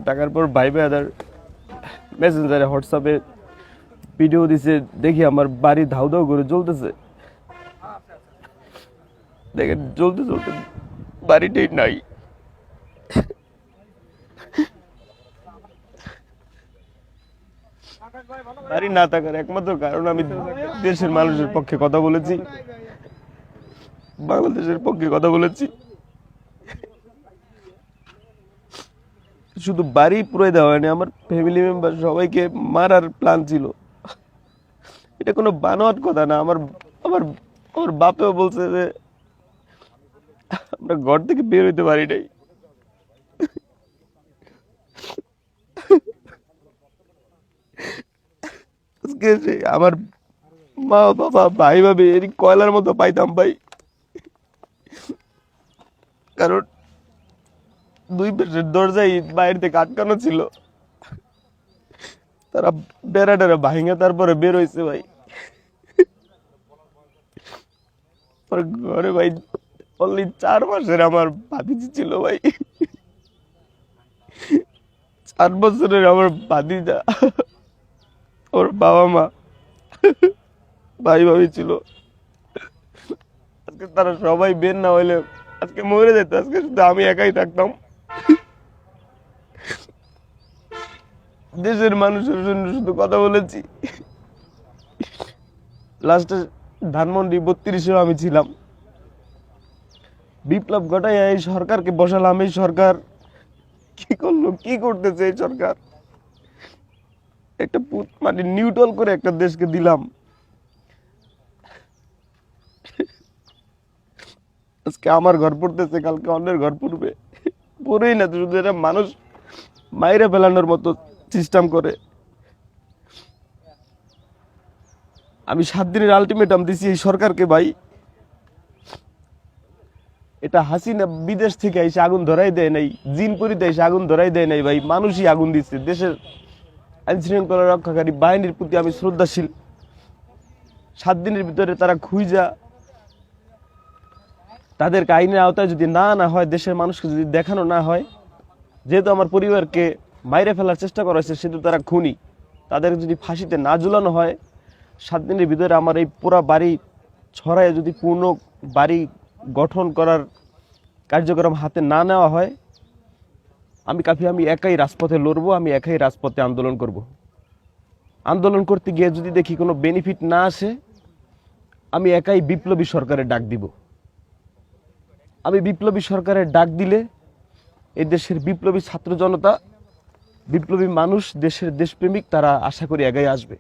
টাকার পর ভাই আদার মেসেঞ্জারে হোয়াটসঅ্যাপে ভিডিও দিছে, দেখি আমার বাড়ি ধাউ ধাউ করে জ্বলতেছে। দেখেন জ্বলতে জ্বলতে বাড়িটাই নাই। বাড়ি না থাকার একমাত্র কারণ আমি দেশের মানুষের পক্ষে কথা বলেছি, বাংলাদেশের পক্ষে কথা বলেছি। শুধু বাড়ি পুরো দেওয়া হয়নি, আমার ফ্যামিলি মেম্বার সবাইকে মারার প্ল্যান ছিল। এটা কোনো বানোয়াট কথা না। আমার আমার আমার বাপেও বলছে যে আমরা ঘর থেকে বের হইতে পারি নাই। আমার মা বাবা ভাই ভাবি এর কয়লার মতো পাইতাম ভাই, কারণ দুই পাশের দরজায় বাইরে থেকে আটকানো ছিল। তারা বেড়া টেরা ভাঙে তারপরে বের হয়েছে ভাই। ঘরে ভাই অনলি 4 মাসের আমার ভাতিজি ছিল ভাই। 4 বছরের আমার ভাতিজা, ওর বাবা মা ভাই ভাবি ছিল। আজকে তারা সবাই বের না হইলে আজকে মরে যেত, আজকে শুধু আমি একাই থাকতাম। দেশের মানুষের জন্য শুধু কথা বলেছি। লাস্টে ধানমন্ডি 32-এও আমি ছিলাম। বিপ্লব ঘটাই এই সরকারকে বসালাম। এই সরকার কি করলো, কি করতেছে এই সরকার? একটা মানে নিউট্রাল করে একটা দেশকে দিলাম। আজকে আমার ঘর পড়তেছে, কালকে অন্যের ঘর পড়বে। পড়েই না, শুধু এটা মানুষ মাইরে ফেলানোর মতো সিস্টেম করে। আমি 7 দিনের আলটিমেটাম দিছি এই সরকারকে ভাই। এটা হাসিনা বিদেশ থেকে এসে আগুন ধরাই দেয় নাই, জিনপুরিতে এসে আগুন ধরাই দেয় নাই ভাই, মানুষই আগুন দিচ্ছে। দেশের আইন শৃঙ্খলা রক্ষাকারী বাহিনীর প্রতি আমি শ্রদ্ধাশীল। 7 দিনের ভিতরে তারা খুঁজা তাদেরকে আইনের আওতায় যদি না হয়, দেশের মানুষকে যদি দেখানো না হয়, যেহেতু আমার পরিবারকে মাইরে ফেলার চেষ্টা করা হয়েছে, সেহেতু তারা খুনি, তাদের যদি ফাঁসিতে না ঝুলানো হয়, 7 দিনের ভিতরে আমার এই পুরা বাড়ি ছড়ায় যদি পূর্ণ বাড়ি গঠন করার কার্যক্রম হাতে না নেওয়া হয়, আমি একাই রাজপথে লড়বো, আমি একাই রাজপথে আন্দোলন করব। আন্দোলন করতে গিয়ে যদি দেখি কোনো বেনিফিট না আসে, আমি একাই বিপ্লবী সরকারের ডাক দিব। আমি বিপ্লবী সরকারের ডাক দিলে এই দেশের বিপ্লবী ছাত্র জনতা, বিপ্লবী মানুষ, দেশের দেশপ্রেমিক, তারা আশা করি এগিয়ে আসবে।